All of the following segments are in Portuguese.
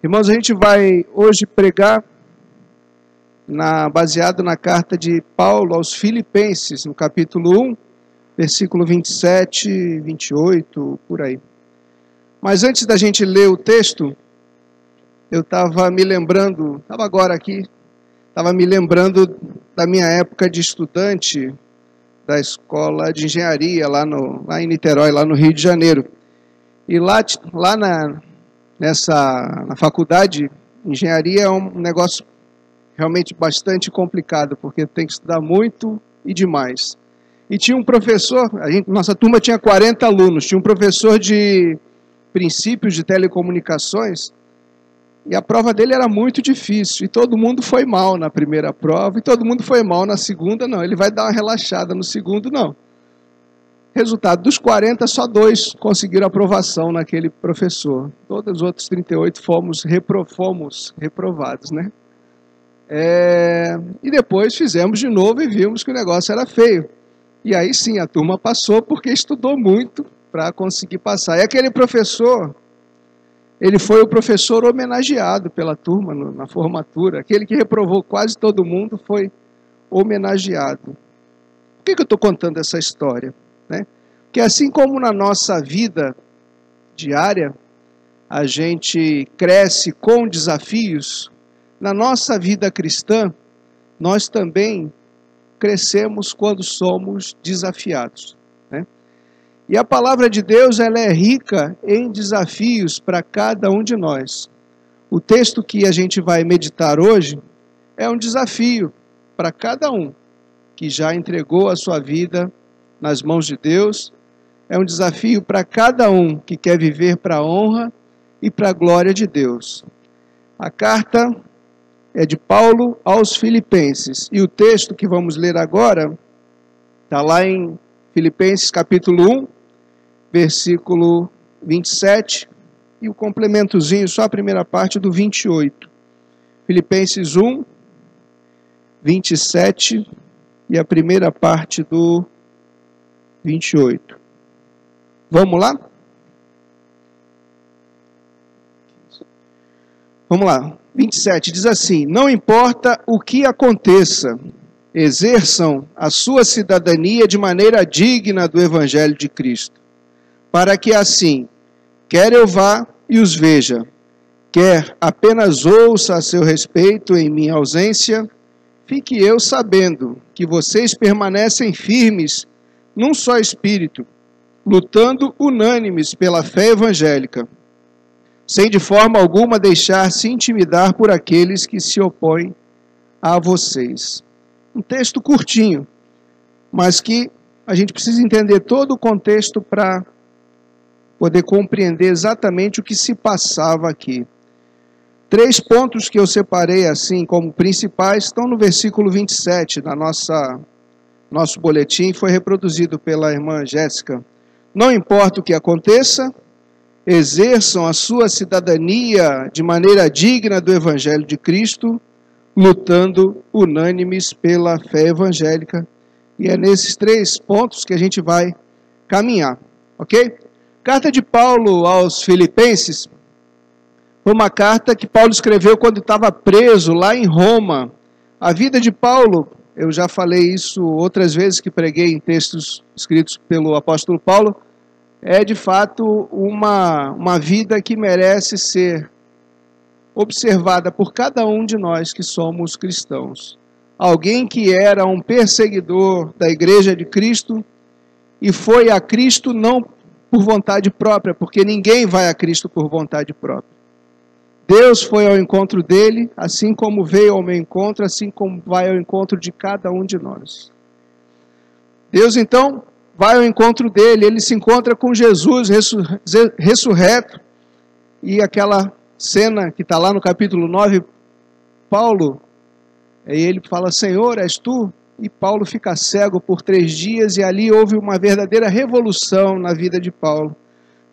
Irmãos, a gente vai hoje pregar baseado na carta de Paulo aos Filipenses, no capítulo 1, versículo 27, 28, por aí. Mas antes da gente ler o texto, eu estava me lembrando da minha época de estudante da escola de engenharia lá em Niterói, lá no Rio de Janeiro. E na faculdade, engenharia é um negócio realmente bastante complicado, porque tem que estudar muito e demais. E tinha um professor, nossa turma tinha 40 alunos, tinha um professor de princípios de telecomunicações, e a prova dele era muito difícil, e todo mundo foi mal na primeira prova, e todo mundo foi mal na segunda, não. Ele vai dar uma relaxada no segundo, não. Resultado, dos 40, só 2 conseguiram aprovação naquele professor. Todos os outros 38 fomos reprovados, né? E depois fizemos de novo e vimos que o negócio era feio. E aí sim, a turma passou porque estudou muito para conseguir passar. E aquele professor, ele foi o professor homenageado pela turma na formatura. Aquele que reprovou quase todo mundo foi homenageado. Por que eu estou contando essa história? Né? Porque assim como na nossa vida diária, a gente cresce com desafios, na nossa vida cristã, nós também crescemos quando somos desafiados. Né? E a palavra de Deus, ela é rica em desafios para cada um de nós. O texto que a gente vai meditar hoje é um desafio para cada um que já entregou a sua vida nas mãos de Deus. É um desafio para cada um que quer viver para a honra e para a glória de Deus. A carta é de Paulo aos Filipenses. E o texto que vamos ler agora está lá em Filipenses capítulo 1, versículo 27, e o complementozinho, só a primeira parte do 28. Filipenses 1, 27 e a primeira parte do 28. Vamos lá? Vamos lá. 27 diz assim: não importa o que aconteça, exerçam a sua cidadania de maneira digna do Evangelho de Cristo, para que assim, quer eu vá e os veja, quer apenas ouça a seu respeito em minha ausência, fique eu sabendo que vocês permanecem firmes num só espírito, lutando unânimes pela fé evangélica, sem de forma alguma deixar-se intimidar por aqueles que se opõem a vocês. Um texto curtinho, mas que a gente precisa entender todo o contexto para poder compreender exatamente o que se passava aqui. 3 pontos que eu separei assim como principais estão no versículo 27 da nosso boletim, foi reproduzido pela irmã Jéssica. Não importa o que aconteça, exerçam a sua cidadania de maneira digna do Evangelho de Cristo, lutando unânimes pela fé evangélica. E é nesses 3 pontos que a gente vai caminhar, ok? Carta de Paulo aos Filipenses foi uma carta que Paulo escreveu quando estava preso lá em Roma. A vida de Paulo, eu já falei isso outras vezes que preguei em textos escritos pelo apóstolo Paulo, é de fato uma vida que merece ser observada por cada um de nós que somos cristãos. Alguém que era um perseguidor da igreja de Cristo e foi a Cristo não por vontade própria, porque ninguém vai a Cristo por vontade própria. Deus foi ao encontro dele, assim como veio ao meu encontro, assim como vai ao encontro de cada um de nós. Deus então vai ao encontro dele, ele se encontra com Jesus ressurreto, e aquela cena que está lá no capítulo 9, Paulo, ele fala, Senhor, és tu? E Paulo fica cego por 3 dias, e ali houve uma verdadeira revolução na vida de Paulo.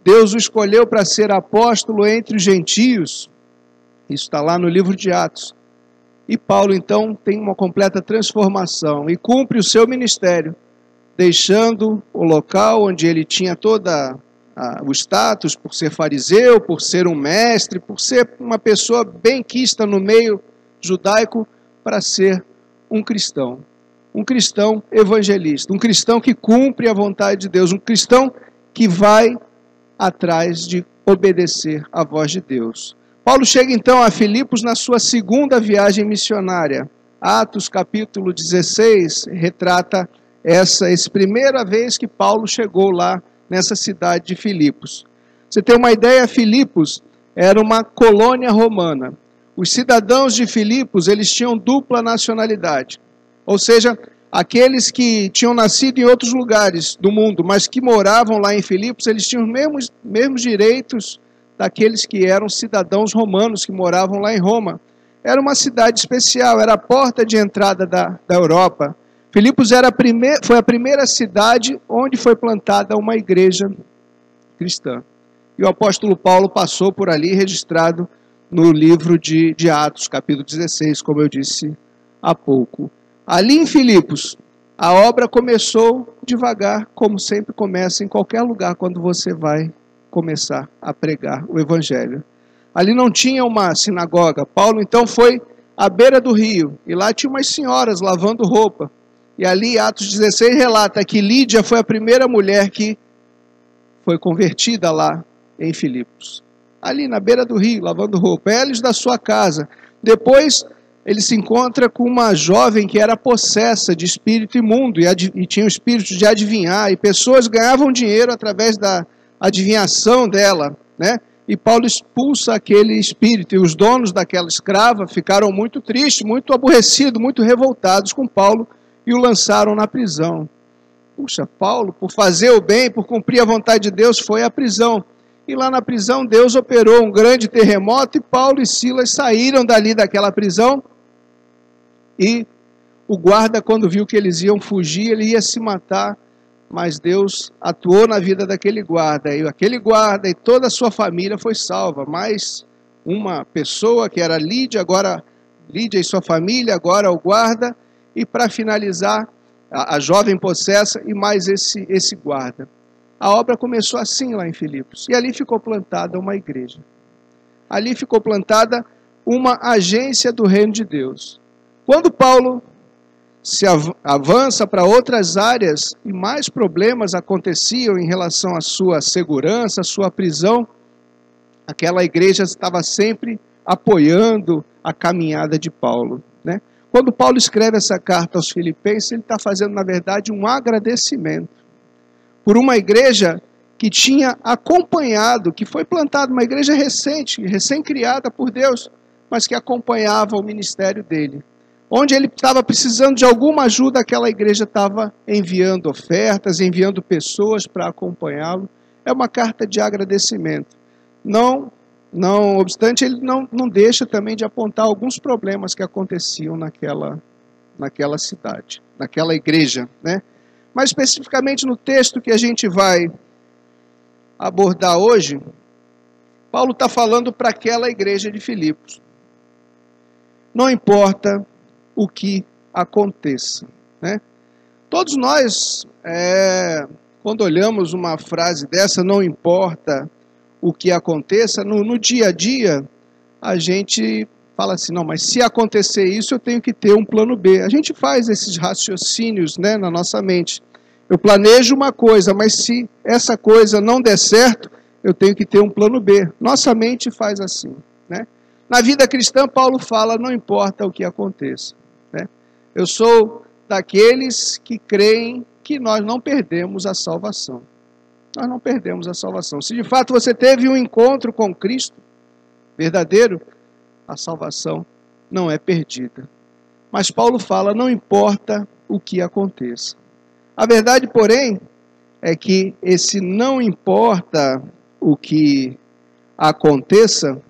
Deus o escolheu para ser apóstolo entre os gentios, isso está lá no livro de Atos. E Paulo então tem uma completa transformação e cumpre o seu ministério, deixando o local onde ele tinha toda o status, por ser fariseu, por ser um mestre, por ser uma pessoa benquista no meio judaico, para ser um cristão evangelista, um cristão que cumpre a vontade de Deus, um cristão que vai atrás de obedecer à voz de Deus. Paulo chega então a Filipos na sua segunda viagem missionária. Atos capítulo 16 retrata essa primeira vez que Paulo chegou lá nessa cidade de Filipos. Você tem uma ideia, Filipos era uma colônia romana. Os cidadãos de Filipos, eles tinham dupla nacionalidade. Ou seja, aqueles que tinham nascido em outros lugares do mundo, mas que moravam lá em Filipos, eles tinham os mesmos direitos daqueles que eram cidadãos romanos, que moravam lá em Roma. Era uma cidade especial, era a porta de entrada da Europa. Filipos foi a primeira cidade onde foi plantada uma igreja cristã. E o apóstolo Paulo passou por ali, registrado no livro de Atos, capítulo 16, como eu disse há pouco. Ali em Filipos, a obra começou devagar, como sempre começa em qualquer lugar quando você vai começar a pregar o evangelho. Ali não tinha uma sinagoga. Paulo então foi à beira do rio, e lá tinha umas senhoras lavando roupa. E ali, Atos 16 relata que Lídia foi a primeira mulher que foi convertida lá em Filipos. Ali na beira do rio, lavando roupa. Eles da sua casa. Depois ele se encontra com uma jovem que era possessa de espírito imundo e tinha o espírito de adivinhar, e pessoas ganhavam dinheiro através da adivinhação dela, né? E Paulo expulsa aquele espírito, e os donos daquela escrava ficaram muito tristes, muito aborrecidos, muito revoltados com Paulo, e o lançaram na prisão. Puxa, Paulo, por fazer o bem, por cumprir a vontade de Deus, foi à prisão. E lá na prisão Deus operou um grande terremoto, e Paulo e Silas saíram dali daquela prisão, e o guarda, quando viu que eles iam fugir, ele ia se matar, mas Deus atuou na vida daquele guarda, e aquele guarda e toda a sua família foi salva. Mais uma pessoa que era Lídia, agora Lídia e sua família, agora o guarda, e para finalizar, a jovem possessa e mais esse guarda. A obra começou assim lá em Filipos, e ali ficou plantada uma igreja. Ali ficou plantada uma agência do reino de Deus. Quando Paulo se avança para outras áreas e mais problemas aconteciam em relação à sua segurança, à sua prisão, aquela igreja estava sempre apoiando a caminhada de Paulo, né? Quando Paulo escreve essa carta aos Filipenses, ele está fazendo, na verdade, um agradecimento por uma igreja que tinha acompanhado, que foi plantada, uma igreja recente, recém-criada por Deus, mas que acompanhava o ministério dele. Onde ele estava precisando de alguma ajuda, aquela igreja estava enviando ofertas, enviando pessoas para acompanhá-lo. É uma carta de agradecimento. Não obstante, ele não deixa também de apontar alguns problemas que aconteciam naquela cidade, naquela igreja, né? Mas especificamente no texto que a gente vai abordar hoje, Paulo está falando para aquela igreja de Filipos. Não importa o que aconteça, né? Todos nós, quando olhamos uma frase dessa, não importa o que aconteça, no dia a dia, a gente fala assim, não, mas se acontecer isso, eu tenho que ter um plano B. A gente faz esses raciocínios, né, na nossa mente. Eu planejo uma coisa, mas se essa coisa não der certo, eu tenho que ter um plano B. Nossa mente faz assim, né? Na vida cristã, Paulo fala, não importa o que aconteça, né? Eu sou daqueles que creem que nós não perdemos a salvação. Nós não perdemos a salvação. Se de fato você teve um encontro com Cristo verdadeiro, a salvação não é perdida. Mas Paulo fala, não importa o que aconteça. A verdade, porém, é que esse não importa o que aconteça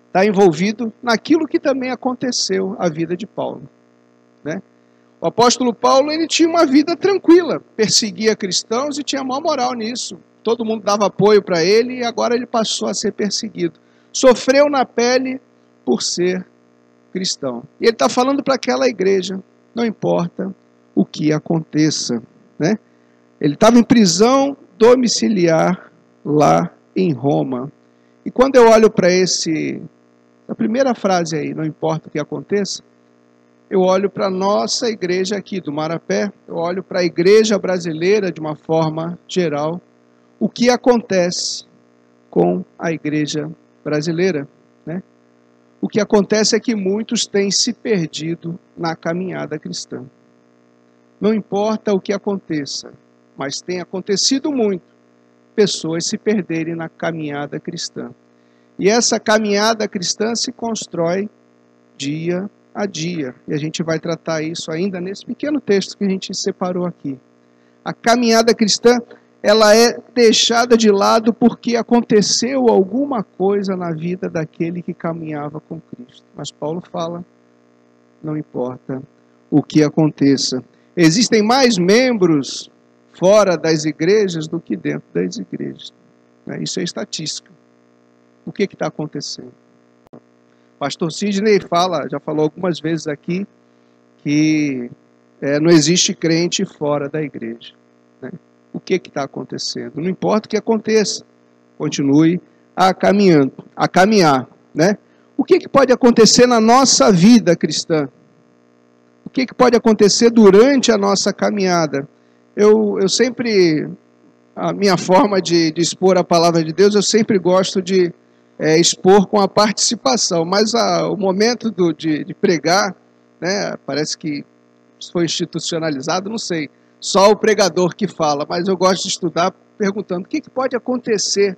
está envolvido naquilo que também aconteceu à vida de Paulo, né? O apóstolo Paulo, ele tinha uma vida tranquila, perseguia cristãos e tinha maior moral nisso. Todo mundo dava apoio para ele e agora ele passou a ser perseguido. Sofreu na pele por ser cristão. E ele está falando para aquela igreja, não importa o que aconteça, né? Ele estava em prisão domiciliar lá em Roma. E quando eu olho para a primeira frase aí, não importa o que aconteça, eu olho para a nossa igreja aqui do Marapé, eu olho para a igreja brasileira de uma forma geral, o que acontece com a igreja brasileira, né? O que acontece é que muitos têm se perdido na caminhada cristã. Não importa o que aconteça, mas tem acontecido muito, pessoas se perderem na caminhada cristã. E essa caminhada cristã se constrói dia a dia. E a gente vai tratar isso ainda nesse pequeno texto que a gente separou aqui. A caminhada cristã, ela é deixada de lado porque aconteceu alguma coisa na vida daquele que caminhava com Cristo. Mas Paulo fala, não importa o que aconteça. Existem mais membros fora das igrejas do que dentro das igrejas. Isso é estatística. O que está acontecendo? Pastor Sidney já falou algumas vezes aqui, que não existe crente fora da igreja. Né? O que está acontecendo? Não importa o que aconteça, continue a caminhar. Né? O que pode acontecer na nossa vida cristã? O que pode acontecer durante a nossa caminhada? Eu sempre, a minha forma de expor a palavra de Deus, eu sempre gosto de expor com a participação, mas o momento de pregar, né, parece que foi institucionalizado, não sei, só o pregador que fala, mas eu gosto de estudar perguntando o que pode acontecer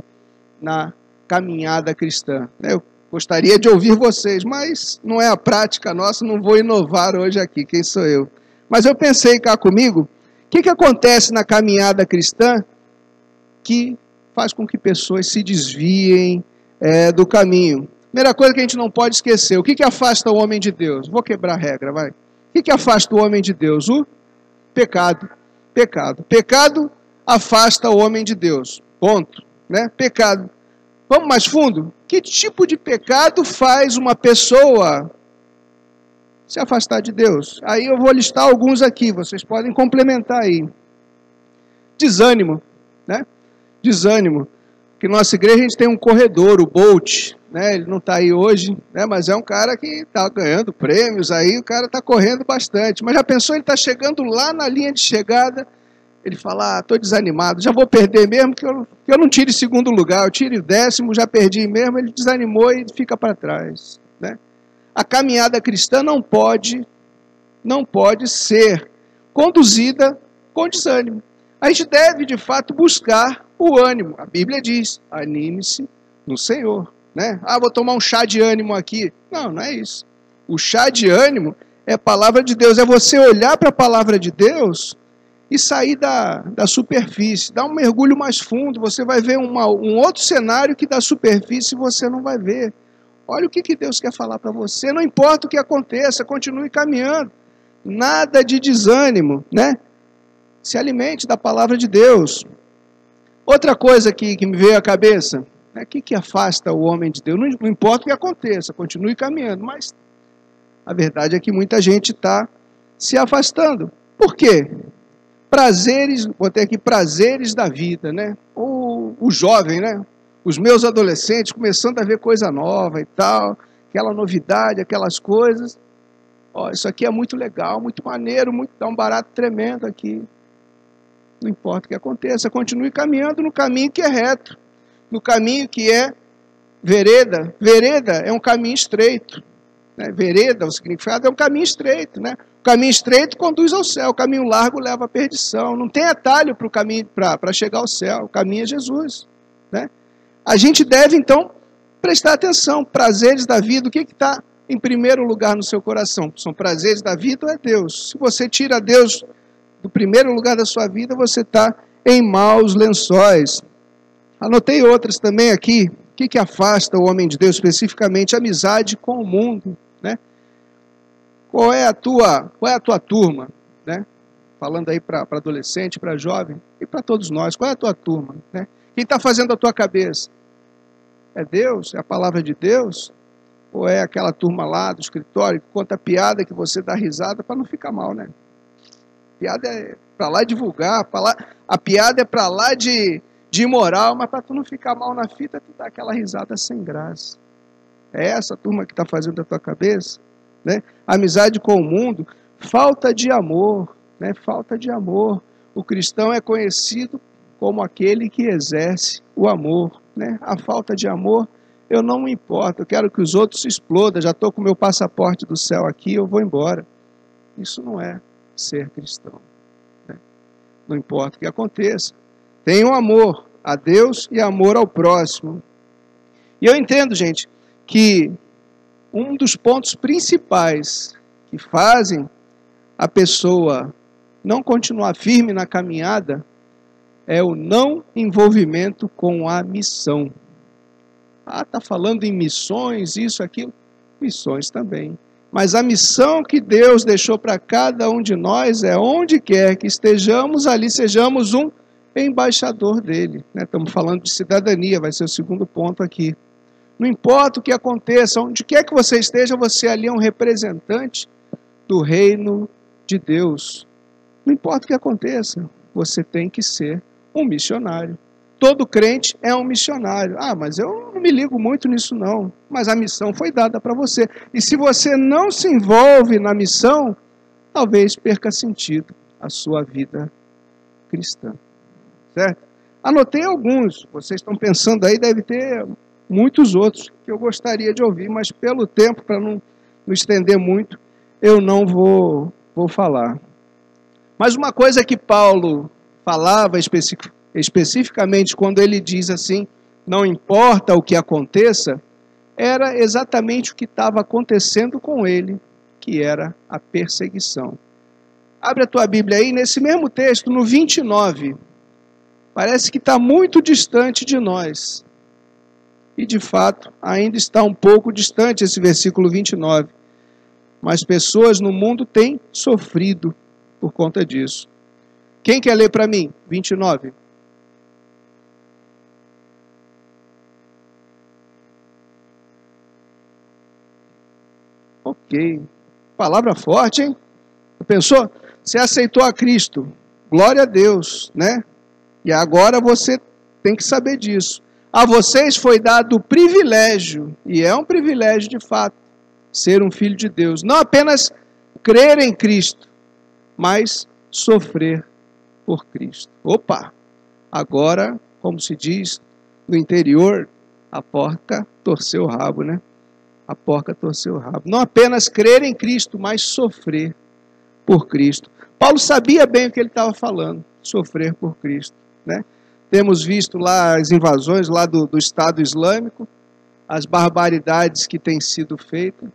na caminhada cristã. Eu gostaria de ouvir vocês, mas não é a prática nossa, não vou inovar hoje aqui, quem sou eu? Mas eu pensei cá comigo, o que acontece na caminhada cristã que faz com que pessoas se desviem do caminho? Primeira coisa que a gente não pode esquecer, o que afasta o homem de Deus? Vou quebrar a regra, vai. O que afasta o homem de Deus? O pecado. Pecado afasta o homem de Deus. Ponto. Né? Pecado. Vamos mais fundo? Que tipo de pecado faz uma pessoa se afastar de Deus? Aí eu vou listar alguns aqui, vocês podem complementar aí. Desânimo, né? Desânimo. Porque na nossa igreja a gente tem um corredor, o Bolt, né? Ele não está aí hoje, né? Mas é um cara que está ganhando prêmios aí, o cara está correndo bastante. Mas já pensou, ele está chegando lá na linha de chegada, ele fala, estou desanimado, já vou perder mesmo, que eu não tire segundo lugar, eu tire o 10º, já perdi mesmo, ele desanimou e fica para trás. Né? A caminhada cristã não pode ser conduzida com desânimo. A gente deve, de fato, buscar o ânimo. A Bíblia diz, anime-se no Senhor. Né? Vou tomar um chá de ânimo aqui. Não, não é isso. O chá de ânimo é a palavra de Deus, é você olhar para a palavra de Deus e sair da superfície, dar um mergulho mais fundo, você vai ver um outro cenário que da superfície você não vai ver. Olha o que Deus quer falar para você, não importa o que aconteça, continue caminhando, nada de desânimo, né? Se alimente da palavra de Deus. Outra coisa que me veio à cabeça, né? O que afasta o homem de Deus? Não importa o que aconteça, continue caminhando, mas a verdade é que muita gente está se afastando. Por quê? Prazeres, botei aqui prazeres da vida, né? O jovem, né? Os meus adolescentes começando a ver coisa nova e tal, aquela novidade, aquelas coisas. Isso aqui é muito legal, muito maneiro, dá um barato tremendo aqui. Não importa o que aconteça, continue caminhando no caminho que é reto, no caminho que é vereda. Vereda é um caminho estreito. Né? Vereda, o significado é um caminho estreito, né? O caminho estreito conduz ao céu, o caminho largo leva à perdição. Não tem atalho para o caminho para chegar ao céu, o caminho é Jesus. Né? A gente deve, então, prestar atenção. Prazeres da vida, o que está em primeiro lugar no seu coração? São prazeres da vida ou é Deus? Se você tira Deus do primeiro lugar da sua vida, você está em maus lençóis. Anotei outras também aqui. O que afasta o homem de Deus? Especificamente, amizade com o mundo. Né? Qual é a tua turma? Né? Falando aí para adolescente, para jovem e para todos nós. Qual é a tua turma? Né? Quem está fazendo a tua cabeça? É Deus? É a palavra de Deus? Ou é aquela turma lá do escritório que conta piada que você dá risada para não ficar mal, né? Piada é para lá divulgar, a piada é para lá de de imoral, mas para tu não ficar mal na fita, tu dá aquela risada sem graça. É essa turma que está fazendo a tua cabeça, né? Amizade com o mundo, falta de amor, né? Falta de amor. O cristão é conhecido como aquele que exerce o amor, né? A falta de amor, eu não me importo, eu quero que os outros se explodam, já estou com o meu passaporte do céu aqui, eu vou embora. Isso não é ser cristão, né? Não importa o que aconteça. Tenham amor a Deus e amor ao próximo. E eu entendo, gente, que um dos pontos principais que fazem a pessoa não continuar firme na caminhada é o não envolvimento com a missão. Ah, está falando em missões, isso, aquilo. Missões também. Mas a missão que Deus deixou para cada um de nós é onde quer que estejamos, ali sejamos um embaixador dele, né? Estamos falando de cidadania, vai ser o segundo ponto aqui. Não importa o que aconteça, onde quer que você esteja, você ali é um representante do reino de Deus. Não importa o que aconteça, você tem que ser um missionário. Todo crente é um missionário. Ah, mas eu não me ligo muito nisso não. Mas a missão foi dada para você. E se você não se envolve na missão, talvez perca sentido a sua vida cristã. Certo? Anotei alguns. Vocês estão pensando aí, deve ter muitos outros que eu gostaria de ouvir, mas pelo tempo, para não estender muito, eu não vou falar. Mas uma coisa que Paulo falava especificamente quando ele diz assim, não importa o que aconteça, era exatamente o que estava acontecendo com ele, que era a perseguição. Abre a tua Bíblia aí, nesse mesmo texto, no 29, parece que está muito distante de nós. E de fato, ainda está um pouco distante esse versículo 29. Mas pessoas no mundo têm sofrido por conta disso. Quem quer ler para mim? 29. Ok. Palavra forte, hein? Pensou? Você aceitou a Cristo. Glória a Deus, né? E agora você tem que saber disso. A vocês foi dado o privilégio, e é um privilégio de fato, ser um filho de Deus. Não apenas crer em Cristo, mas sofrer por Cristo. Opa! Agora, como se diz no interior, a porca torceu o rabo, né? A porca torceu o rabo. Não apenas crer em Cristo, mas sofrer por Cristo. Paulo sabia bem o que ele estava falando, sofrer por Cristo, né? Temos visto lá as invasões lá do Estado Islâmico, as barbaridades que têm sido feitas,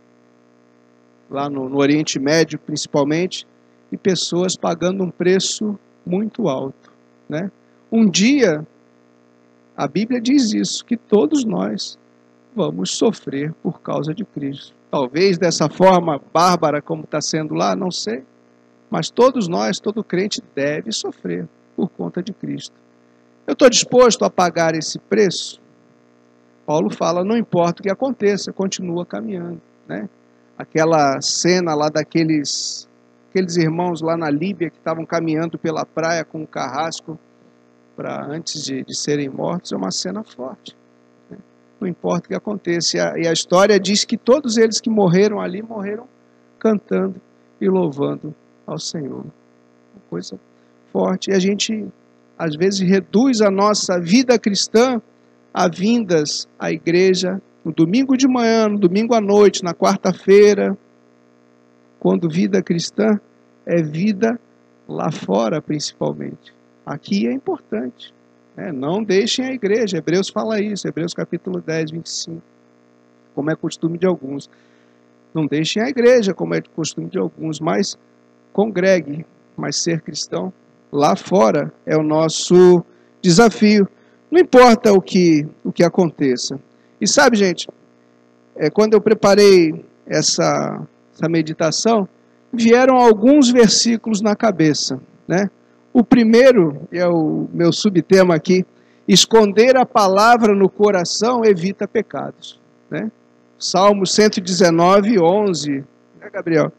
lá no Oriente Médio principalmente, e pessoas pagando um preço muito alto, né? Um dia, a Bíblia diz isso, que todos nós vamos sofrer por causa de Cristo. Talvez dessa forma bárbara como está sendo lá, não sei, mas todos nós, todo crente deve sofrer por conta de Cristo. Eu estou disposto a pagar esse preço? Paulo fala, não importa o que aconteça, continua caminhando, né? Aquela cena lá daqueles irmãos lá na Líbia que estavam caminhando pela praia com um carrasco antes de serem mortos, é uma cena forte, né? Não importa o que aconteça. E a história diz que todos eles que morreram ali, morreram cantando e louvando ao Senhor. Uma coisa forte. E a gente às vezes reduz a nossa vida cristã a vindas à igreja no domingo de manhã, no domingo à noite, na quarta-feira, quando vida cristã é vida lá fora principalmente. Aqui é importante, né? Não deixem a igreja, Hebreus fala isso, Hebreus capítulo 10, 25, como é costume de alguns. Não deixem a igreja, como é costume de alguns, mas congregue, mas ser cristão lá fora é o nosso desafio. Não importa o que aconteça. E sabe, gente, quando eu preparei essa meditação, vieram alguns versículos na cabeça, né? O primeiro, é o meu subtema aqui, esconder a palavra no coração evita pecados, né? Salmo 119, 11, né, Gabriel?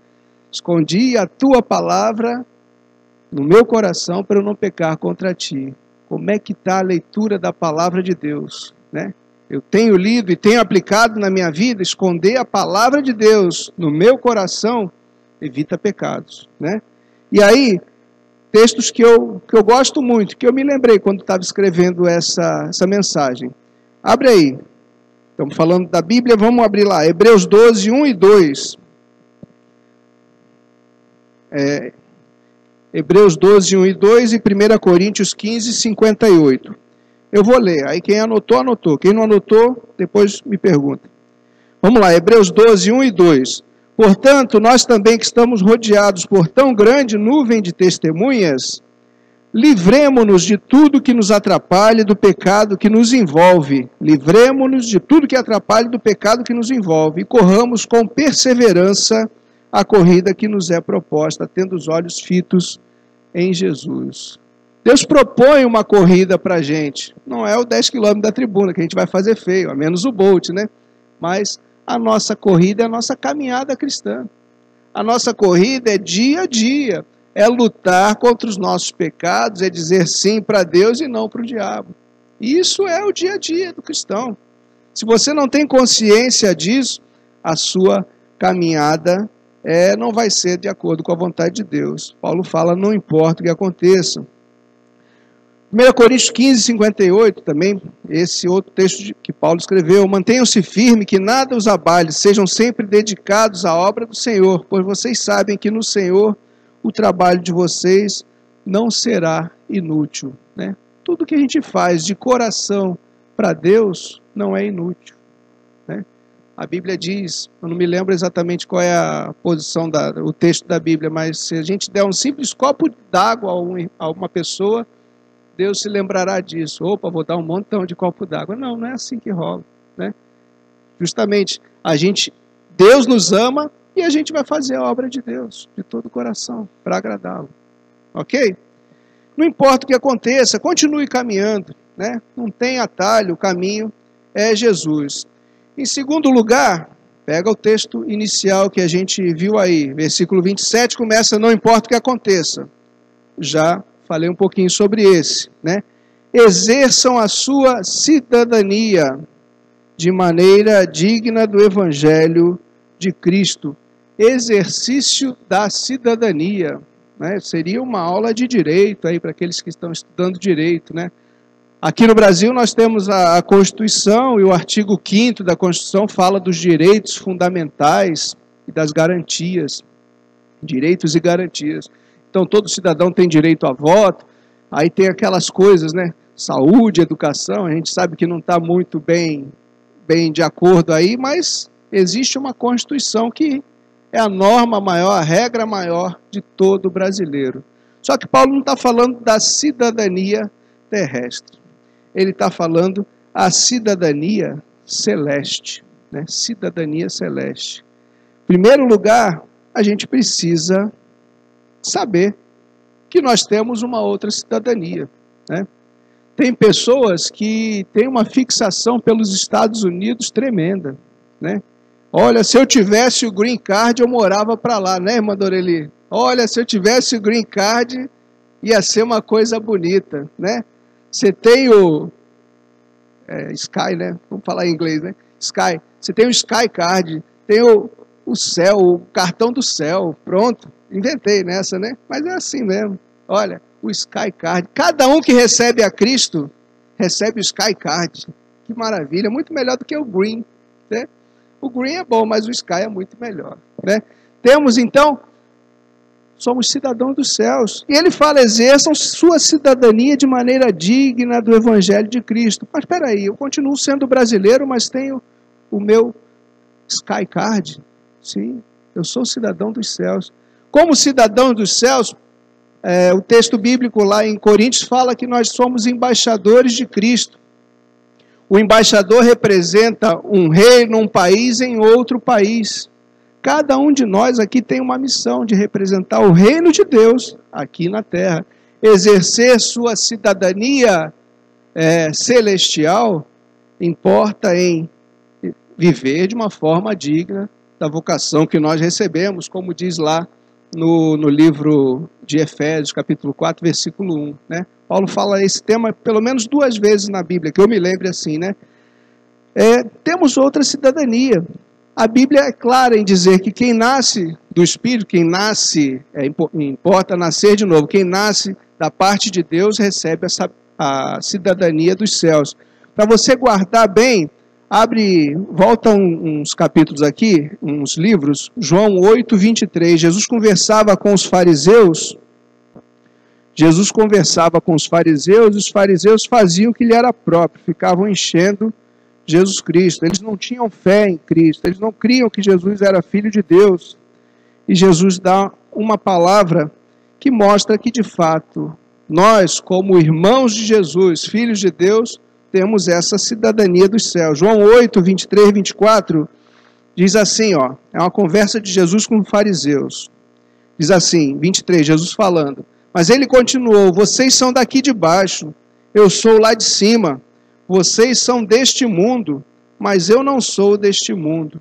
Escondi a tua palavra no meu coração para eu não pecar contra ti. Como é que está a leitura da palavra de Deus, né? Eu tenho lido e tenho aplicado na minha vida, esconder a palavra de Deus no meu coração evita pecados, né? E aí, textos que eu gosto muito, que eu me lembrei quando estava escrevendo essa mensagem. Abre aí. Estamos falando da Bíblia, vamos abrir lá. Hebreus 12, 1 e 2. Hebreus 12, 1 e 2 e 1 Coríntios 15, 58. Eu vou ler. Aí quem anotou, anotou. Quem não anotou, depois me pergunta. Vamos lá, Hebreus 12, 1 e 2. Portanto, nós também que estamos rodeados por tão grande nuvem de testemunhas, livremo-nos de tudo que nos atrapalhe do pecado que nos envolve. Livremo-nos de tudo que atrapalhe do pecado que nos envolve. E corramos com perseverança a corrida que nos é proposta, tendo os olhos fitos em Jesus. Deus propõe uma corrida para a gente. Não é o 10 km da tribuna, que a gente vai fazer feio, a menos o Bolt, né? Mas a nossa corrida é a nossa caminhada cristã. A nossa corrida é dia a dia. É lutar contra os nossos pecados, é dizer sim para Deus e não para o diabo. Isso é o dia a dia do cristão. Se você não tem consciência disso, a sua caminhada não vai ser de acordo com a vontade de Deus. Paulo fala, não importa o que aconteça. 1 Coríntios 15, 58, também, esse outro texto que Paulo escreveu. Mantenham-se firmes, que nada os abale, sejam sempre dedicados à obra do Senhor, pois vocês sabem que no Senhor o trabalho de vocês não será inútil, né? Tudo que a gente faz de coração para Deus não é inútil, né? A Bíblia diz, eu não me lembro exatamente qual é a posição, o texto da Bíblia, mas se a gente der um simples copo d'água a uma pessoa, Deus se lembrará disso. Opa, vou dar um montão de copo d'água. Não, não é assim que rola, né? Justamente, Deus nos ama e a gente vai fazer a obra de Deus, de todo o coração, para agradá-lo. Ok? Não importa o que aconteça, continue caminhando, né? Não tem atalho, o caminho é Jesus. Em segundo lugar, pega o texto inicial que a gente viu aí, versículo 27, começa, não importa o que aconteça. Já falei um pouquinho sobre esse, né? Exerçam a sua cidadania de maneira digna do Evangelho de Cristo. Exercício da cidadania, né? Seria uma aula de direito aí para aqueles que estão estudando direito, né? Aqui no Brasil nós temos a Constituição e o artigo 5º da Constituição fala dos direitos fundamentais e das garantias, direitos e garantias. Então, todo cidadão tem direito a voto, aí tem aquelas coisas, né? Saúde, educação, a gente sabe que não está muito bem de acordo aí, mas existe uma Constituição que é a norma maior, a regra maior de todo brasileiro. Só que Paulo não está falando da cidadania terrestre. Ele está falando a cidadania celeste, né? Cidadania celeste. Em primeiro lugar, a gente precisa saber que nós temos uma outra cidadania, né? Tem pessoas que têm uma fixação pelos Estados Unidos tremenda, né? Olha, se eu tivesse o green card, eu morava para lá, né, irmã Doreli? Olha, se eu tivesse o green card, ia ser uma coisa bonita, né? Você tem o Sky, né? Vamos falar em inglês, né? Sky. Você tem o Sky Card, tem o céu, o cartão do céu, pronto. Inventei nessa, né? Mas é assim mesmo. Olha, o Sky Card. Cada um que recebe a Cristo, recebe o Sky Card. Que maravilha, muito melhor do que o Green, né? O Green é bom, mas o Sky é muito melhor, né? Temos, então, somos cidadãos dos céus. E ele fala, exerçam sua cidadania de maneira digna do Evangelho de Cristo. Mas espera aí, eu continuo sendo brasileiro, mas tenho o meu Sky Card. Sim, eu sou cidadão dos céus. Como cidadão dos céus, o texto bíblico lá em Coríntios fala que nós somos embaixadores de Cristo. O embaixador representa um reino, um país em outro país. Cada um de nós aqui tem uma missão de representar o reino de Deus aqui na terra. Exercer sua cidadania celestial importa em viver de uma forma digna da vocação que nós recebemos, como diz lá no livro de Efésios, capítulo 4, versículo 1, né? Paulo fala esse tema pelo menos 2 vezes na Bíblia, que eu me lembre assim, né? Temos outra cidadania. A Bíblia é clara em dizer que quem nasce do Espírito, quem nasce, importa nascer de novo, quem nasce da parte de Deus recebe a cidadania dos céus. Para você guardar bem, volta uns capítulos aqui, uns livros, João 8, 23, Jesus conversava com os fariseus, e os fariseus faziam o que lhe era próprio, ficavam enchendo Jesus Cristo. Eles não tinham fé em Cristo, eles não criam que Jesus era filho de Deus. E Jesus dá uma palavra que mostra que, de fato, nós, como irmãos de Jesus, filhos de Deus, temos essa cidadania dos céus. João 8, 23, 24, diz assim, é uma conversa de Jesus com os fariseus. Diz assim, 23, Jesus falando, mas ele continuou, vocês são daqui de baixo, eu sou lá de cima. Vocês são deste mundo, mas eu não sou deste mundo.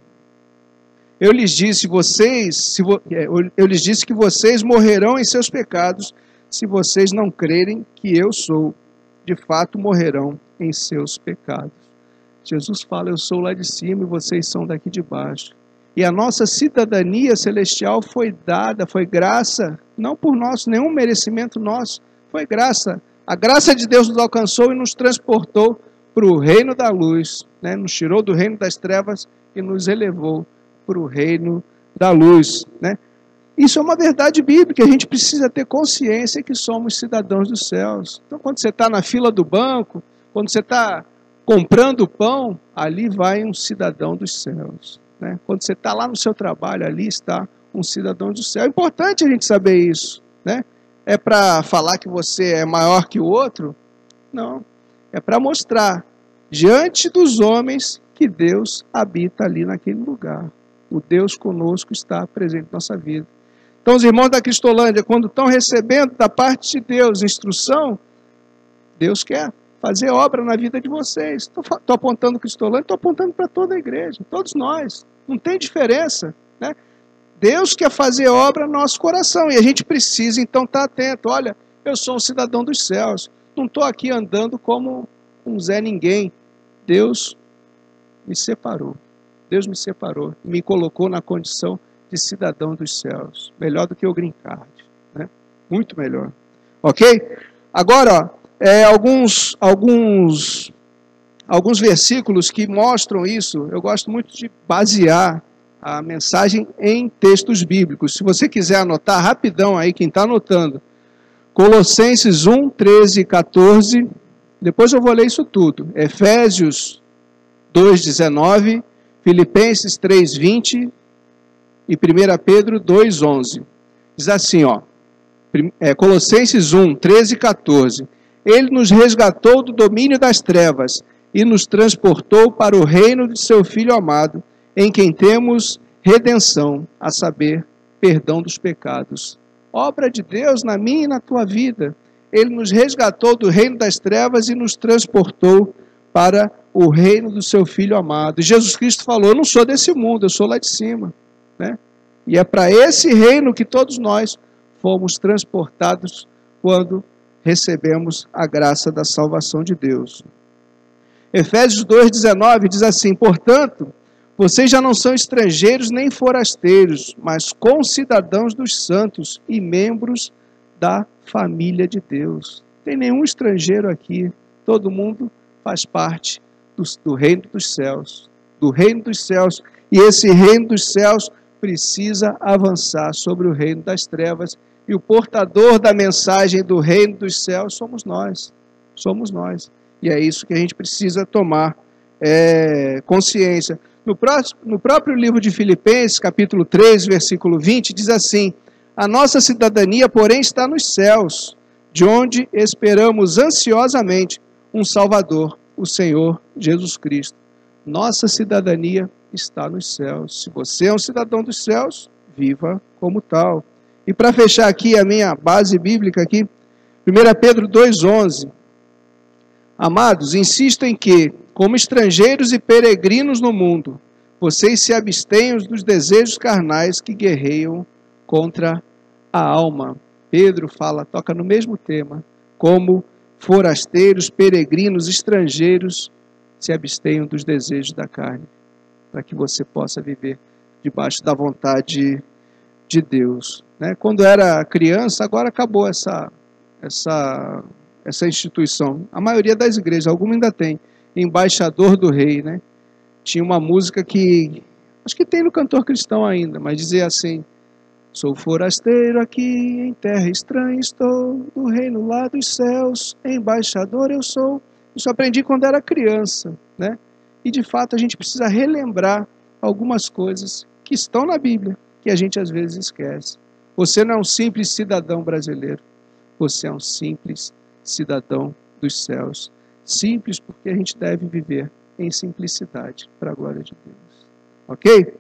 Eu lhes disse que vocês morrerão em seus pecados, se vocês não crerem que eu sou. De fato, morrerão em seus pecados. Jesus fala, eu sou lá de cima e vocês são daqui de baixo. E a nossa cidadania celestial foi dada, foi graça, não por nosso, nenhum merecimento nosso, foi graça. A graça de Deus nos alcançou e nos transportou para o reino da luz, né? Nos tirou do reino das trevas e nos elevou para o reino da luz, né? Isso é uma verdade bíblica, a gente precisa ter consciência que somos cidadãos dos céus. Então, quando você está na fila do banco, quando você está comprando pão, ali vai um cidadão dos céus, né? Quando você está lá no seu trabalho, ali está um cidadão do céu. É importante a gente saber isso, né? É para falar que você é maior que o outro? Não. É para mostrar diante dos homens que Deus habita ali naquele lugar. O Deus conosco está presente na nossa vida. Então, os irmãos da Cristolândia, quando estão recebendo da parte de Deus instrução, Deus quer fazer obra na vida de vocês. Estou apontando Cristolândia, estou apontando para toda a igreja, todos nós. Não tem diferença, né? Deus quer fazer obra no nosso coração e a gente precisa, então, estar atento. Olha, eu sou um cidadão dos céus. Não estou aqui andando como um Zé Ninguém. Deus me separou. Deus me separou e me colocou na condição de cidadão dos céus. Melhor do que o green card, né? Muito melhor. Ok? Agora, alguns versículos que mostram isso. Eu gosto muito de basear a mensagem em textos bíblicos. Se você quiser anotar rapidão aí, quem está anotando, Colossenses 1, 13 e 14, depois eu vou ler isso tudo. Efésios 2, 19, Filipenses 3, 20 e 1 Pedro 2, 11. Diz assim, Colossenses 1, 13 e 14. Ele nos resgatou do domínio das trevas e nos transportou para o reino de seu Filho amado, em quem temos redenção, a saber, perdão dos pecados. Obra de Deus na minha e na tua vida. Ele nos resgatou do reino das trevas e nos transportou para o reino do seu Filho amado. E Jesus Cristo falou, eu não sou desse mundo, eu sou lá de cima, né? E é para esse reino que todos nós fomos transportados quando recebemos a graça da salvação de Deus. Efésios 2,19 diz assim, portanto, vocês já não são estrangeiros nem forasteiros, mas concidadãos dos santos e membros da família de Deus. Não tem nenhum estrangeiro aqui, todo mundo faz parte do reino dos céus. Do reino dos céus. E esse reino dos céus precisa avançar sobre o reino das trevas. E o portador da mensagem do reino dos céus somos nós. Somos nós. E é isso que a gente precisa tomar consciência. No próprio livro de Filipenses, capítulo 3, versículo 20, diz assim, a nossa cidadania, porém, está nos céus, de onde esperamos ansiosamente um Salvador, o Senhor Jesus Cristo. Nossa cidadania está nos céus. Se você é um cidadão dos céus, viva como tal. E para fechar aqui a minha base bíblica aqui, 1 Pedro 2,11. Amados, insisto em que, como estrangeiros e peregrinos no mundo, vocês se abstenham dos desejos carnais que guerreiam contra a alma. Pedro toca no mesmo tema, como forasteiros, peregrinos, estrangeiros, se abstenham dos desejos da carne, para que você possa viver debaixo da vontade de Deus. Né? Quando era criança, agora acabou essa instituição. A maioria das igrejas, alguma ainda tem, embaixador do rei, né? Tinha uma música que, acho que tem no Cantor Cristão ainda, mas dizia assim: sou forasteiro aqui, em terra estranha estou, do reino lá dos céus, embaixador eu sou. Isso aprendi quando era criança, né? E de fato a gente precisa relembrar algumas coisas que estão na Bíblia, que a gente às vezes esquece. Você não é um simples cidadão brasileiro, você é um simples cidadão dos céus. Simples porque a gente deve viver em simplicidade, para a glória de Deus. Ok?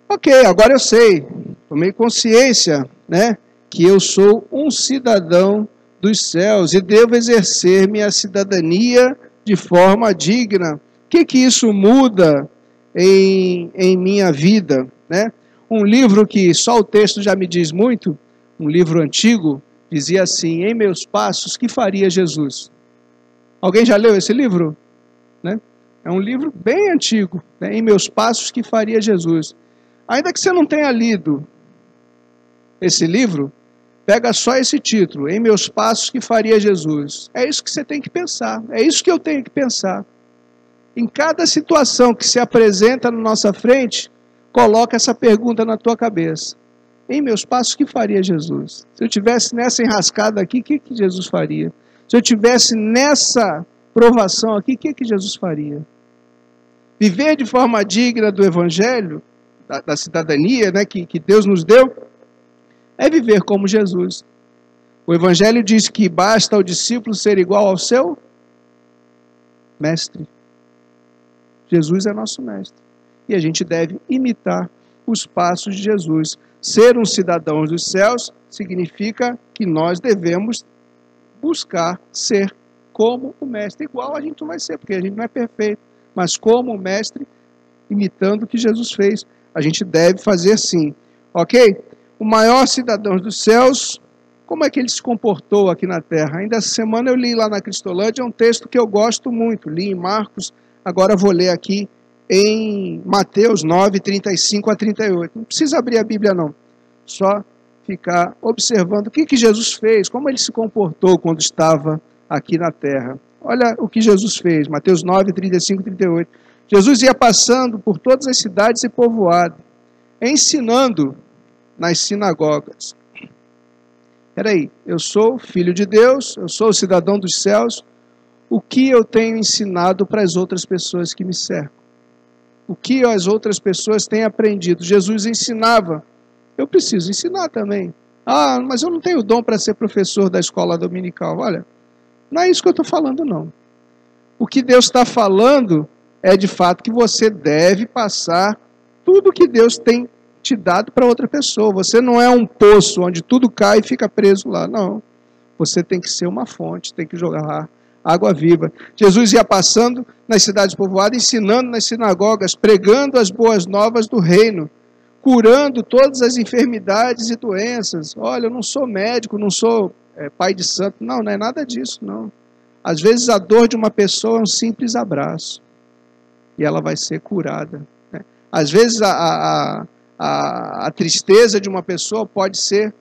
Ok, agora eu sei, tomei consciência, né, que eu sou um cidadão dos céus e devo exercer minha cidadania de forma digna. O que isso muda em minha vida, né? Um livro que só o texto já me diz muito, um livro antigo, dizia assim: em meus passos, que faria Jesus? Alguém já leu esse livro? Né? É um livro bem antigo, né? Em meus passos, que faria Jesus? Ainda que você não tenha lido esse livro, pega só esse título: em meus passos, que faria Jesus? É isso que você tem que pensar, é isso que eu tenho que pensar. Em cada situação que se apresenta na nossa frente, coloca essa pergunta na tua cabeça: em meus passos, que faria Jesus? Se eu tivesse nessa enrascada aqui, o que Jesus faria? Se eu tivesse nessa provação aqui, o que Jesus faria? Viver de forma digna do Evangelho, da cidadania, né, que Deus nos deu, é viver como Jesus. O Evangelho diz que basta ao discípulo ser igual ao seu mestre. Jesus é nosso mestre. E a gente deve imitar os passos de Jesus. Ser um cidadão dos céus significa que nós devemos buscar ser como o mestre. Igual a gente não vai ser, porque a gente não é perfeito, mas como o mestre, imitando o que Jesus fez. A gente deve fazer sim, ok? O maior cidadão dos céus, como é que ele se comportou aqui na terra? Ainda essa semana eu li lá na Cristolândia um texto que eu gosto muito, li em Marcos, agora vou ler aqui em Mateus 9, 35 a 38. Não precisa abrir a Bíblia não, só ficar observando o que Jesus fez, como ele se comportou quando estava aqui na terra. Olha o que Jesus fez, Mateus 9, 35 e 38. Jesus ia passando por todas as cidades e povoados, ensinando nas sinagogas. Peraí, eu sou filho de Deus, eu sou cidadão dos céus, o que eu tenho ensinado para as outras pessoas que me cercam? O que as outras pessoas têm aprendido? Jesus ensinava, eu preciso ensinar também. Ah, mas eu não tenho dom para ser professor da escola dominical. Olha, não é isso que eu estou falando, não. O que Deus está falando é de fato que você deve passar tudo que Deus tem te dado para outra pessoa. Você não é um poço onde tudo cai e fica preso lá, não. Você tem que ser uma fonte, tem que jogar água viva. Jesus ia passando nas cidades povoadas, ensinando nas sinagogas, pregando as boas novas do reino, curando todas as enfermidades e doenças. Olha, eu não sou médico, não sou pai de santo. Não, não é nada disso, não. Às vezes a dor de uma pessoa é um simples abraço e ela vai ser curada. Né? Às vezes a tristeza de uma pessoa pode ser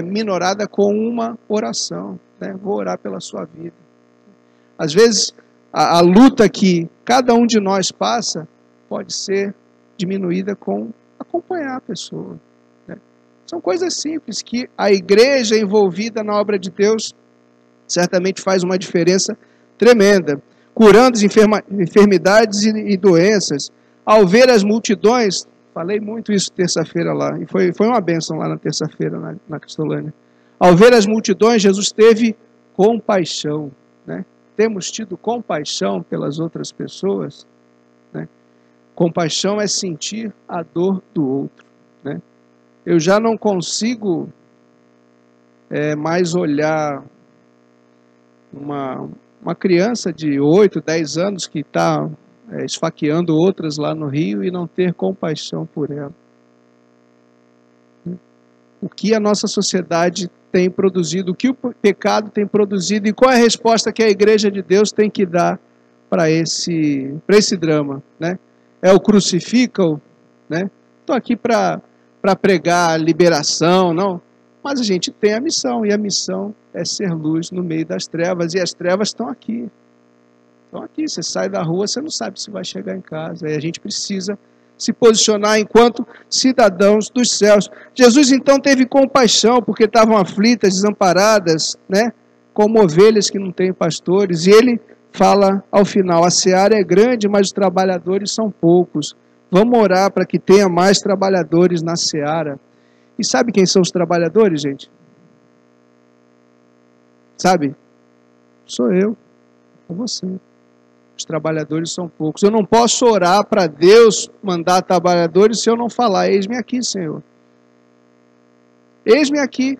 minorada com uma oração. Né? Vou orar pela sua vida. Às vezes a luta que cada um de nós passa pode ser diminuída com acompanhar a pessoa. Né? São coisas simples que a igreja envolvida na obra de Deus certamente faz uma diferença tremenda, curando as enfermidades e doenças. Ao ver as multidões, falei muito isso terça-feira lá, e foi uma bênção lá na terça-feira na Cristolândia. Ao ver as multidões, Jesus teve compaixão. Né? Temos tido compaixão pelas outras pessoas. Né? Compaixão é sentir a dor do outro. Né? Eu já não consigo mais olhar uma criança de 8, 10 anos que está esfaqueando outras lá no Rio e não ter compaixão por ela. O que a nossa sociedade tem produzido, o que o pecado tem produzido e qual é a resposta que a igreja de Deus tem que dar para esse drama, né? É o crucificam, né? Estou aqui para pregar liberação, não. Mas a gente tem a missão, e a missão é ser luz no meio das trevas, e as trevas estão aqui. Estão aqui, você sai da rua, você não sabe se vai chegar em casa, e a gente precisa se posicionar enquanto cidadãos dos céus. Jesus então teve compaixão, porque estavam aflitas, desamparadas, né? Como ovelhas que não têm pastores, e ele fala ao final, a seara é grande, mas os trabalhadores são poucos. Vamos orar para que tenha mais trabalhadores na seara. E sabe quem são os trabalhadores, gente? Sabe? Sou eu, é você. Os trabalhadores são poucos. Eu não posso orar para Deus mandar trabalhadores se eu não falar, eis-me aqui, Senhor. Eis-me aqui.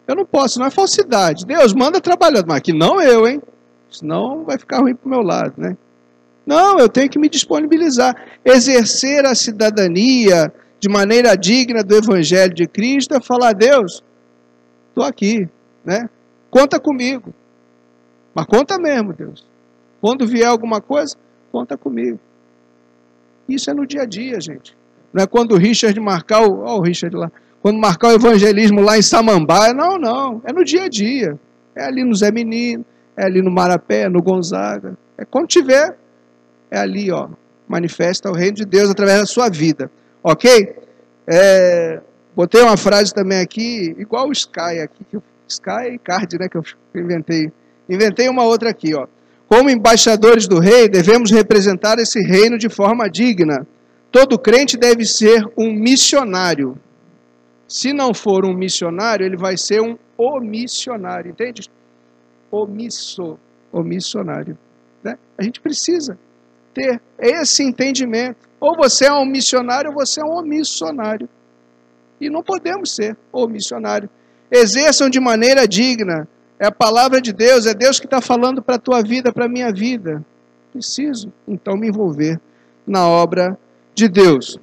Eu não posso, não é falsidade. Deus manda trabalhador, mas aqui não eu, hein? Senão vai ficar ruim para o meu lado, né? Não, eu tenho que me disponibilizar. Exercer a cidadania de maneira digna do Evangelho de Cristo é falar, Deus, estou aqui, né? Conta comigo. Mas conta mesmo, Deus. Quando vier alguma coisa, conta comigo. Isso é no dia a dia, gente. Não é quando o Richard marcar o Richard lá, quando marcar o evangelismo lá em Samambaia, não. É no dia a dia. É ali no Zé Menino, é ali no Marapé, no Gonzaga. É quando tiver, é ali, ó. Manifesta o reino de Deus através da sua vida. Ok? Botei uma frase também aqui, igual o Sky aqui. Sky Card, né, que eu inventei. Inventei uma outra aqui, ó. Como embaixadores do rei, devemos representar esse reino de forma digna. Todo crente deve ser um missionário. Se não for um missionário, ele vai ser um omissionário, entende? Omissionário. Né? A gente precisa ter esse entendimento. Ou você é um missionário ou você é um omissionário. E não podemos ser omissionário. Exerçam de maneira digna. É a palavra de Deus, é Deus que está falando para a tua vida, para a minha vida. Preciso, então, me envolver na obra de Deus.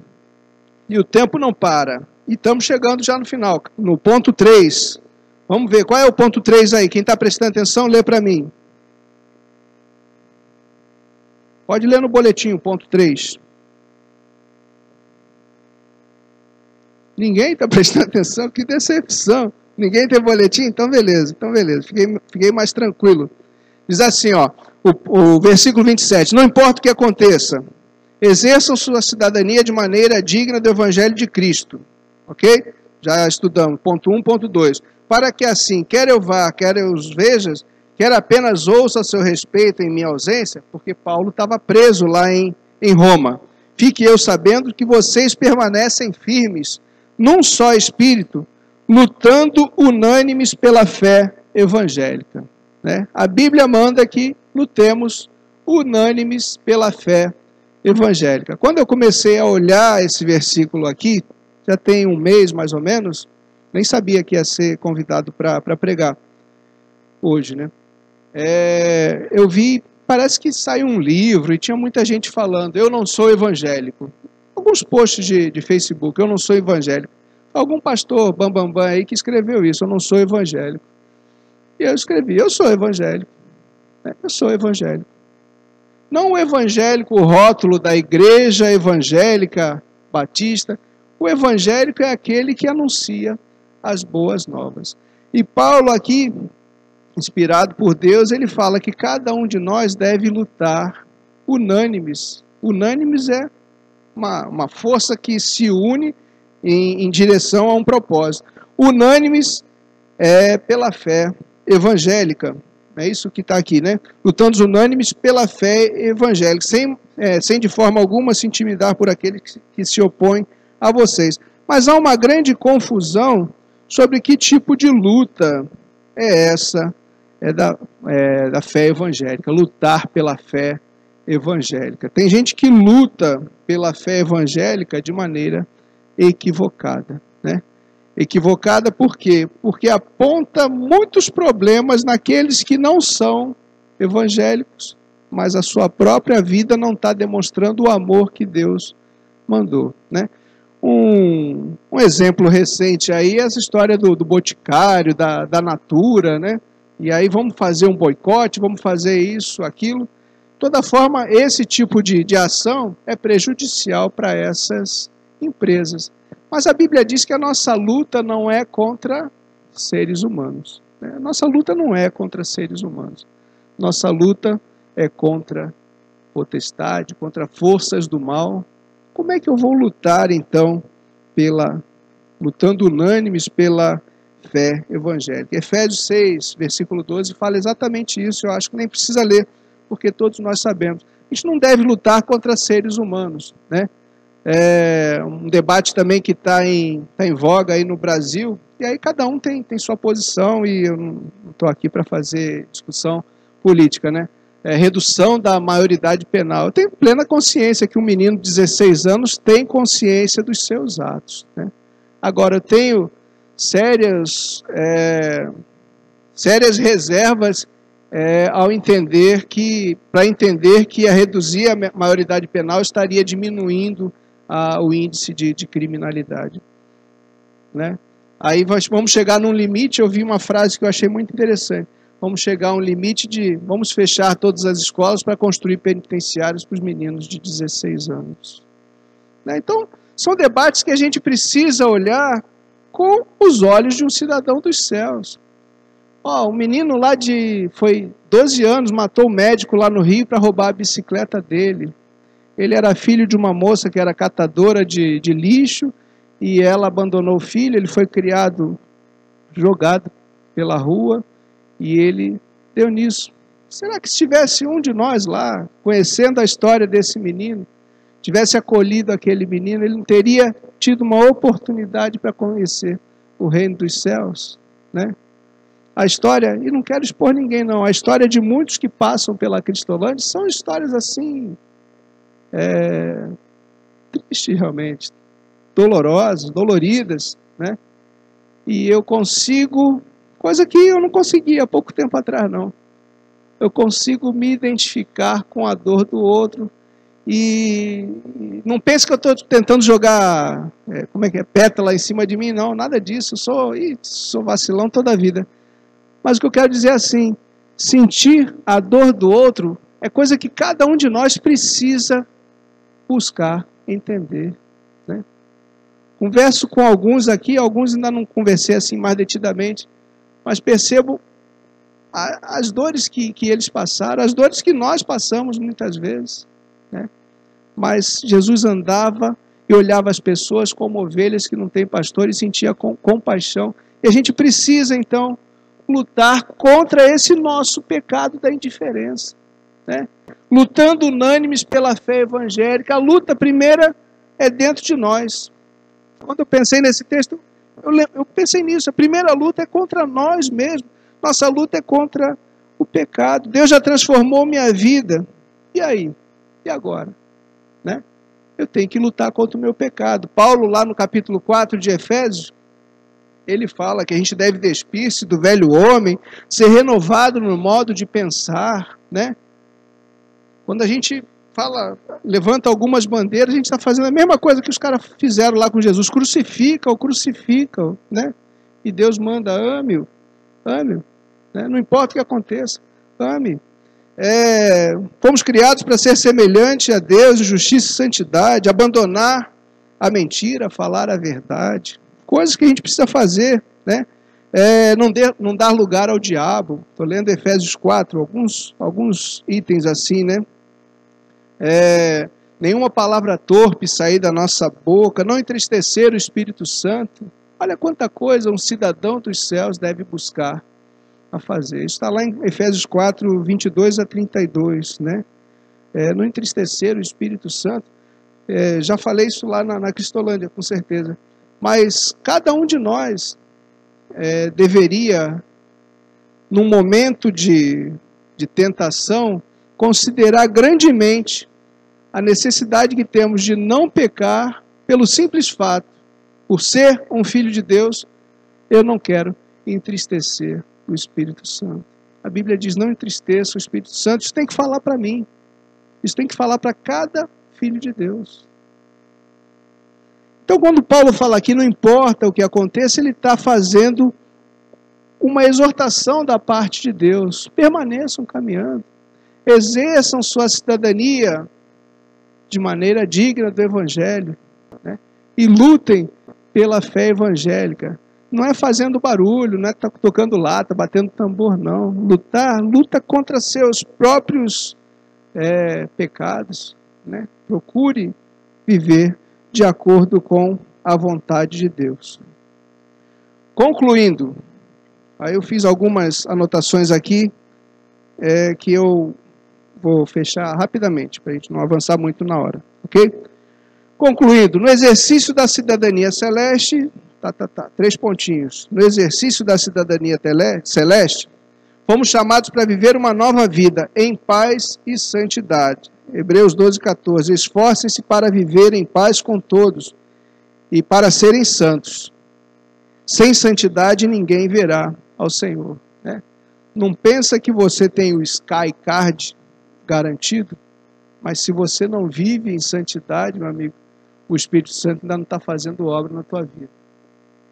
E o tempo não para. E estamos chegando já no final, no ponto 3. Vamos ver, qual é o ponto 3 aí? Quem está prestando atenção, lê para mim. Pode ler no boletim o ponto 3. Ninguém está prestando atenção, que decepção. Ninguém tem boletim? Então beleza. Fiquei mais tranquilo. Diz assim, ó, o versículo 27. Não importa o que aconteça, exerçam sua cidadania de maneira digna do Evangelho de Cristo. Ok? Já estudamos. Ponto 1, ponto 2. Para que assim, quer eu vá, quer eu os veja, quer apenas ouça a seu respeito em minha ausência, porque Paulo estava preso lá em Roma. Fique eu sabendo que vocês permanecem firmes, num só espírito, lutando unânimes pela fé evangélica. Né? A Bíblia manda que lutemos unânimes pela fé evangélica. Quando eu comecei a olhar esse versículo aqui, já tem um mês mais ou menos, nem sabia que ia ser convidado para pregar hoje, né? Eu vi, parece que saiu um livro e tinha muita gente falando, eu não sou evangélico. Alguns posts de Facebook, eu não sou evangélico. Algum pastor bambambam aí que escreveu isso, eu não sou evangélico. E eu escrevi, eu sou evangélico. Eu sou evangélico. Não o evangélico, o rótulo da igreja evangélica batista. O evangélico é aquele que anuncia as boas novas. E Paulo aqui, inspirado por Deus, ele fala que cada um de nós deve lutar unânimes. Unânimes é uma força que se une em direção a um propósito. Unânimes pela fé evangélica. É isso que está aqui, né? Lutando unânimes pela fé evangélica, sem de forma alguma se intimidar por aquele que se opõe a vocês. Mas há uma grande confusão sobre que tipo de luta é essa da fé evangélica, lutar pela fé evangélica. Tem gente que luta pela fé evangélica de maneira equivocada, né? Equivocada por quê? Porque aponta muitos problemas naqueles que não são evangélicos, mas a sua própria vida não está demonstrando o amor que Deus mandou, né? Um exemplo recente aí é essa história do Boticário, da Natura, né? E aí vamos fazer um boicote, vamos fazer isso, aquilo. De toda forma, esse tipo de ação é prejudicial para essas empresas. Mas a Bíblia diz que a nossa luta não é contra seres humanos. Né? A nossa luta não é contra seres humanos. Nossa luta é contra potestade, contra forças do mal. Como é que eu vou lutar, então, lutando unânimes pela fé evangélica? Efésios 6, versículo 12, fala exatamente isso. Eu acho que nem precisa ler, porque todos nós sabemos. A gente não deve lutar contra seres humanos, né? É um debate também que está em voga aí no Brasil, e aí cada um tem sua posição, e eu não estou aqui para fazer discussão política, né? Redução da maioridade penal. Eu tenho plena consciência que um menino de 16 anos tem consciência dos seus atos, né? Agora, eu tenho sérias reservas ao entender que, para entender que a reduzir a maioridade penal estaria diminuindo o índice de criminalidade, né? Aí vamos chegar num limite. Eu vi uma frase que eu achei muito interessante. Vamos chegar a um limite vamos fechar todas as escolas para construir penitenciários para os meninos de 16 anos. Né? Então, são debates que a gente precisa olhar com os olhos de um cidadão dos céus. Um menino lá foi 12 anos, matou o médico lá no Rio para roubar a bicicleta dele. Ele era filho de uma moça que era catadora de lixo, e ela abandonou o filho. Ele foi jogado pela rua, e ele deu nisso. Será que se tivesse um de nós lá, conhecendo a história desse menino, tivesse acolhido aquele menino, ele não teria tido uma oportunidade para conhecer o reino dos céus, né? A história, e não quero expor ninguém não, a história de muitos que passam pela Cristolândia são histórias assim, tristes realmente, dolorosas, doloridas, né? E eu consigo, coisa que eu não conseguia há pouco tempo atrás não, eu consigo me identificar com a dor do outro. E não pense que eu estou tentando jogar, pétala em cima de mim, não, nada disso. Eu sou vacilão toda a vida. Mas o que eu quero dizer é assim, sentir a dor do outro é coisa que cada um de nós precisa buscar entender, né? Converso com alguns aqui, alguns ainda não conversei assim mais detidamente, mas percebo as dores que eles passaram, as dores que nós passamos muitas vezes, né? Mas Jesus andava e olhava as pessoas como ovelhas que não têm pastor e sentia compaixão. E a gente precisa, então, lutar contra esse nosso pecado da indiferença, né? Lutando unânimes pela fé evangélica. A luta primeira é dentro de nós. Quando eu pensei nesse texto, eu pensei nisso. A primeira luta é contra nós mesmos. Nossa luta é contra o pecado. Deus já transformou minha vida. E aí? E agora? Né? Eu tenho que lutar contra o meu pecado. Paulo, lá no capítulo 4 de Efésios, ele fala que a gente deve despir-se do velho homem, ser renovado no modo de pensar, né? Quando a gente levanta algumas bandeiras, a gente está fazendo a mesma coisa que os caras fizeram lá com Jesus. Crucifica-o, né? E Deus manda, ame-o, né? Não importa o que aconteça, ame. Fomos criados para ser semelhante a Deus, justiça e santidade, abandonar a mentira, falar a verdade. Coisas que a gente precisa fazer, né? Não dar lugar ao diabo. Estou lendo Efésios 4, alguns itens assim, né? Nenhuma palavra torpe sair da nossa boca, não entristecer o Espírito Santo. Olha quanta coisa um cidadão dos céus deve buscar a fazer. Isso está lá em Efésios 4, 22 a 32, né? Não entristecer o Espírito Santo. Já falei isso lá na Cristolândia, com certeza. Mas cada um de nós deveria, num momento de tentação, considerar grandemente a necessidade que temos de não pecar pelo simples fato, por ser um filho de Deus, eu não quero entristecer o Espírito Santo. A Bíblia diz, não entristeça o Espírito Santo. Isso tem que falar para mim. Isso tem que falar para cada filho de Deus. Então, quando Paulo fala aqui, não importa o que aconteça, ele está fazendo uma exortação da parte de Deus. Permaneçam caminhando. Exerçam sua cidadania de maneira digna do Evangelho, né? E lutem pela fé evangélica. Não é fazendo barulho, não é tocando lata, batendo tambor, não. Luta contra seus próprios pecados, né? Procure viver de acordo com a vontade de Deus. Concluindo, aí eu fiz algumas anotações aqui, que eu vou fechar rapidamente, para a gente não avançar muito na hora, ok? Concluindo, no exercício da cidadania celeste, 3 pontinhos. No exercício da cidadania celeste, fomos chamados para viver uma nova vida em paz e santidade. Hebreus 12:14. Esforcem-se para viver em paz com todos e para serem santos. Sem santidade ninguém verá ao Senhor, né? Não pensa que você tem o Sky Card garantido, mas se você não vive em santidade, meu amigo, o Espírito Santo ainda não está fazendo obra na tua vida,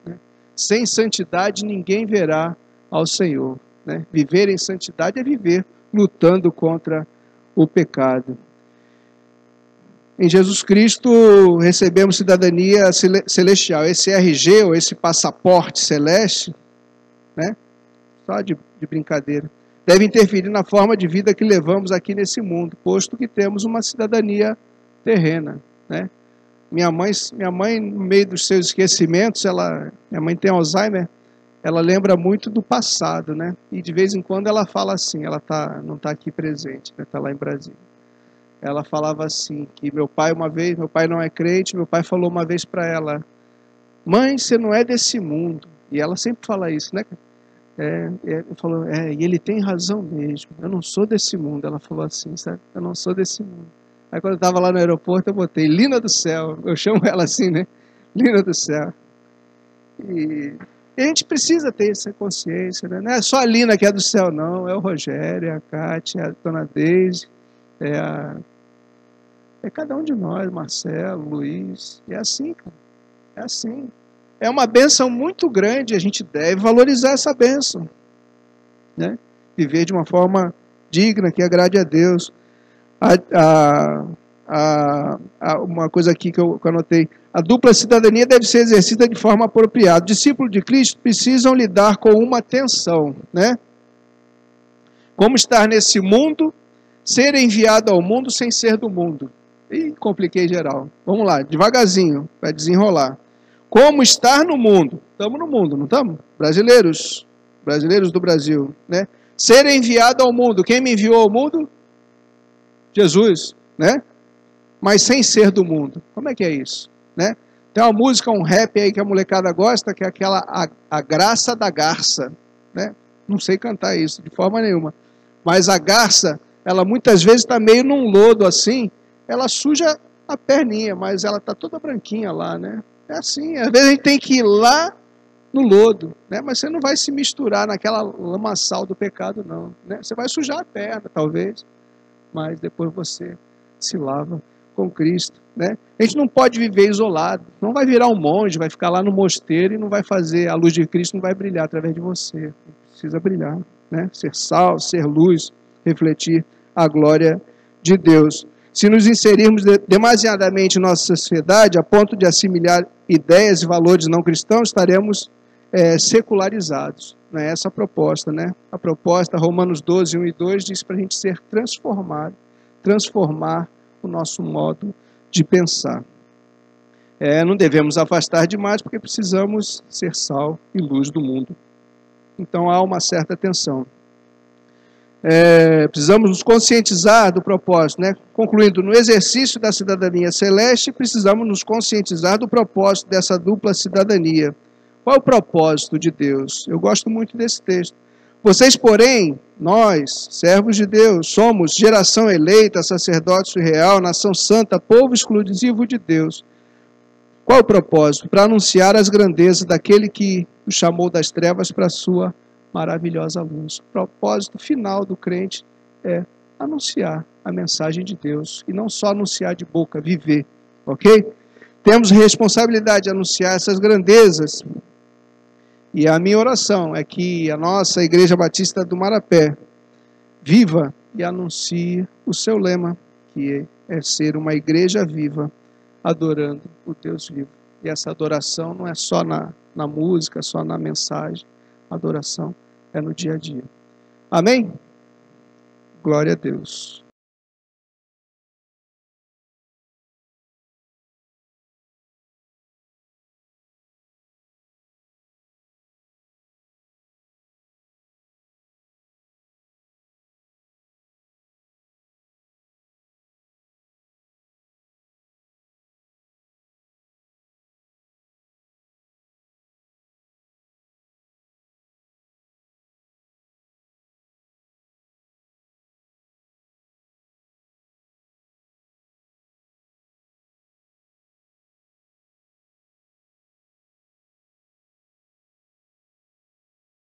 né? Sem santidade ninguém verá ao Senhor, né? Viver em santidade é viver lutando contra o pecado. Em Jesus Cristo recebemos cidadania celestial. Esse RG, ou esse passaporte celeste, né? Só de brincadeira, deve interferir na forma de vida que levamos aqui nesse mundo, posto que temos uma cidadania terrena, né? Minha mãe, no meio dos seus esquecimentos, minha mãe tem Alzheimer, ela lembra muito do passado, né? E de vez em quando ela fala assim, ela não está aqui presente, né? Está lá em Brasília. Ela falava assim, que meu pai não é crente, meu pai falou uma vez para ela, mãe, você não é desse mundo. E ela sempre fala isso, né? E ele tem razão mesmo, eu não sou desse mundo. Ela falou assim, sabe? Eu não sou desse mundo. Aí quando eu estava lá no aeroporto, eu botei Lina do céu, eu chamo ela assim, né? Lina do céu. E a gente precisa ter essa consciência, né? Não é só a Lina que é do céu, não. É o Rogério, é a Kátia, é a Dona Deise, é cada um de nós, Marcelo, Luiz. É assim, cara. É assim. É uma bênção muito grande, a gente deve valorizar essa bênção, né? Viver de uma forma digna, que agrade a Deus. Uma coisa aqui que eu anotei, a dupla cidadania deve ser exercida de forma apropriada. Discípulos de Cristo precisam lidar com uma tensão, né? Como estar nesse mundo, ser enviado ao mundo sem ser do mundo. Ih, compliquei geral. Vamos lá, devagarzinho, para desenrolar. Como estar no mundo? Estamos no mundo, não estamos? Brasileiros do Brasil, né? Ser enviado ao mundo. Quem me enviou ao mundo? Jesus, né? Mas sem ser do mundo. Como é que é isso, né? Tem uma música, um rap aí que a molecada gosta, que é aquela a graça da garça, né? Não sei cantar isso de forma nenhuma. Mas a garça, ela muitas vezes está meio num lodo assim, ela suja a perninha, mas ela está toda branquinha lá, né? É assim, às vezes a gente tem que ir lá no lodo, né? Mas você não vai se misturar naquela lamaçal do pecado, não, né? Você vai sujar a perna, talvez, mas depois você se lava com Cristo, né? A gente não pode viver isolado, não vai virar um monge, vai ficar lá no mosteiro e não vai fazer, a luz de Cristo não vai brilhar através de você, precisa brilhar, né? Ser sal, ser luz, refletir a glória de Deus. Se nos inserirmos demasiadamente em nossa sociedade, a ponto de assimilar ideias e valores não cristãos, estaremos secularizados. Não é essa a proposta, né? A proposta, Romanos 12, 1 e 2, diz para a gente ser transformado, transformar o nosso modo de pensar. Não devemos afastar demais, porque precisamos ser sal e luz do mundo. Então há uma certa tensão. Precisamos nos conscientizar do propósito, né? Concluindo, no exercício da cidadania celeste, precisamos nos conscientizar do propósito dessa dupla cidadania. Qual é o propósito de Deus? Eu gosto muito desse texto. Vocês, porém, nós, servos de Deus, somos geração eleita, sacerdócio real, nação santa, povo exclusivo de Deus. Qual é o propósito? Para anunciar as grandezas daquele que o chamou das trevas para a sua maravilhosa luz. O propósito final do crente é anunciar a mensagem de Deus. E não só anunciar de boca, viver. Ok? temos responsabilidade de anunciar essas grandezas. E a minha oração é que a nossa Igreja Batista do Marapé viva e anuncie o seu lema, que é ser uma igreja viva, adorando o Deus vivo. E essa adoração não é só na música, só na mensagem. A adoração é no dia a dia. Amém? Glória a Deus.